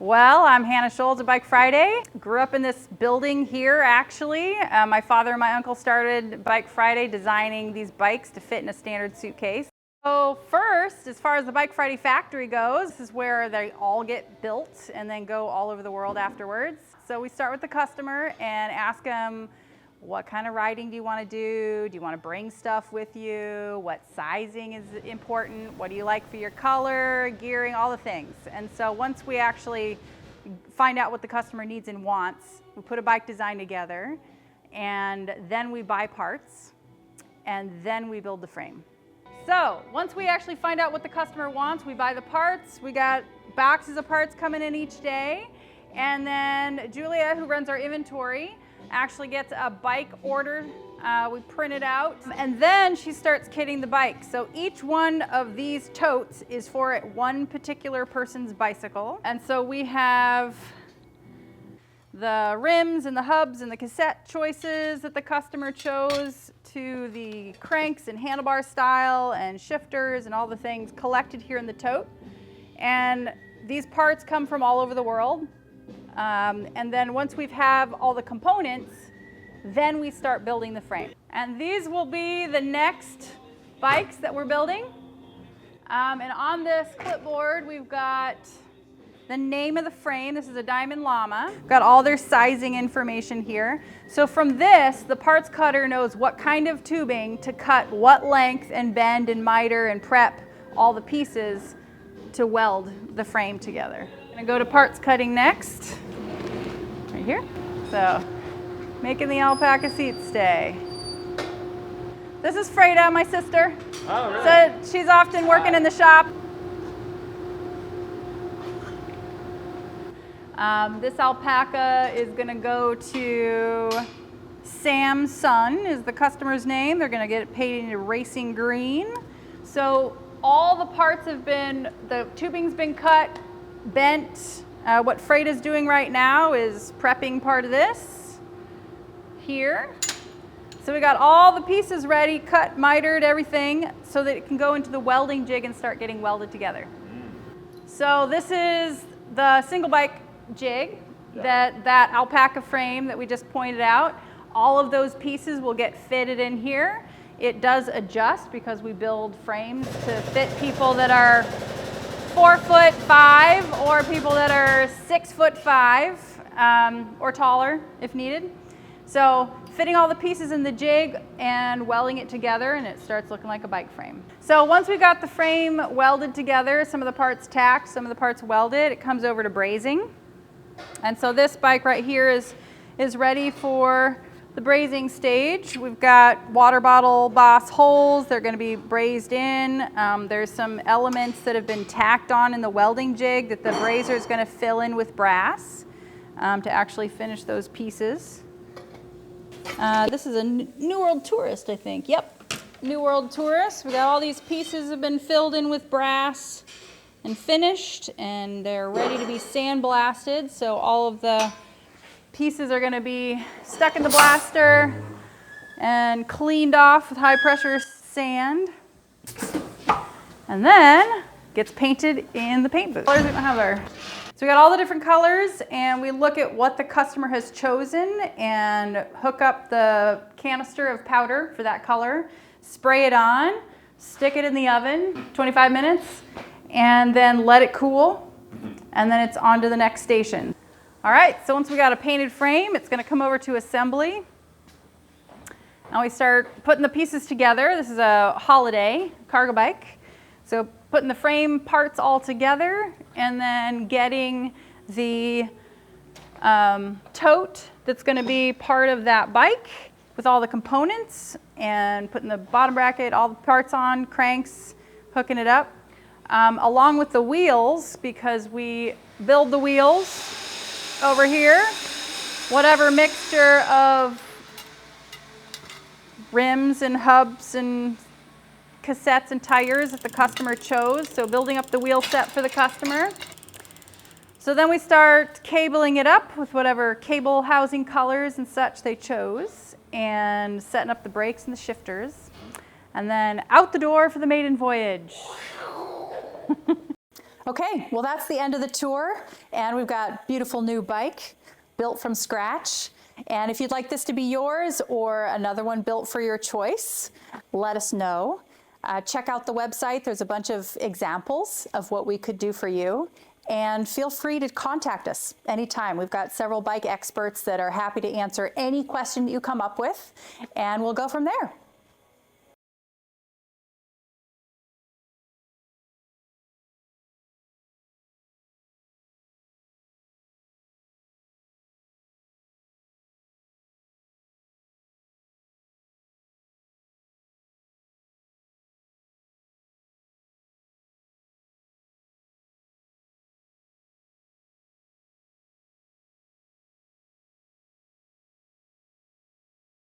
Well, I'm Hanna Scholz at Bike Friday. Grew up in this building here, actually. My father and my uncle started Bike Friday designing these bikes to fit in a standard suitcase. So first, as far as the Bike Friday factory goes, this is where they all get built and then go all over the world afterwards. So we start with the customer and ask them, what kind of riding do you want to do? Do you want to bring stuff with you? What sizing is important? What do you like for your color, gearing, all the things. And so once we actually find out what the customer needs and wants, we put a bike design together, and then we buy parts, and then we build the frame. So once we actually find out what the customer wants, we buy the parts. We got boxes of parts coming in each day. And then Julia, who runs our inventory, actually gets a bike order. We print it out, and then she starts kitting the bike. So each one of these totes is for one particular person's bicycle. And so we have the rims and the hubs and the cassette choices that the customer chose, to the cranks and handlebar style and shifters and all the things collected here in the tote. And these parts come from all over the world. And then once we have all the components, then we start building the frame. And these will be the next bikes that we're building. And on this clipboard, we've got the name of the frame. This is a Diamond Llama. Got all their sizing information here. So from this, the parts cutter knows what kind of tubing to cut what length and bend and miter and prep all the pieces to weld the frame together. I'm gonna go to parts cutting next, right here. So, making the alpaca seat stay. This is Freda, my sister. Oh, really? So she's often working in the shop. This alpaca is gonna go to Sam's Son, is the customer's name. They're gonna get it painted racing green. So all the parts have been, the tubing's been cut, bent. What Freda's doing right now is prepping part of this here. So we got all the pieces ready, cut, mitered, everything, so that it can go into the welding jig and start getting welded together. So this is the single bike jig, that alpaca frame that we just pointed out. All of those pieces will get fitted in here. It does adjust because we build frames to fit people that are 4'5" or people that are 6'5" or taller if needed. So fitting all the pieces in the jig and welding it together, and it starts looking like a bike frame. So once we got the frame welded together, some of the parts tacked, some of the parts welded, it comes over to brazing. And so this bike right here is ready for the brazing stage. We've got water bottle boss holes. They're going to be brazed in. There's some elements that have been tacked on in the welding jig that the brazier is going to fill in with brass to actually finish those pieces. This is a New World Tourist, I think. Yep, New World Tourist. We got all these pieces have been filled in with brass and finished, and they're ready to be sandblasted. So all of the pieces are going to be stuck in the blaster and cleaned off with high pressure sand, and then gets painted in the paint booth. Colors we don't have there. So we got all the different colors, and we look at what the customer has chosen and hook up the canister of powder for that color, spray it on, stick it in the oven 25 minutes, and then let it cool, and then it's on to the next station. All right, so once we got a painted frame, it's gonna come over to assembly. Now we start putting the pieces together. This is a Holiday cargo bike. So putting the frame parts all together, and then getting the tote that's gonna be part of that bike with all the components, and putting the bottom bracket, all the parts on, cranks, hooking it up, along with the wheels, because we build the wheels over here, whatever mixture of rims and hubs and cassettes and tires that the customer chose. So building up the wheel set for the customer. So then we start cabling it up with whatever cable housing colors and such they chose, and setting up the brakes and the shifters. And then out the door for the maiden voyage. Okay, well that's the end of the tour, and we've got beautiful new bike built from scratch. And if you'd like this to be yours or another one built for your choice, let us know. Check out the website. There's a bunch of examples of what we could do for you. And feel free to contact us anytime. We've got several bike experts that are happy to answer any question that you come up with, and we'll go from there.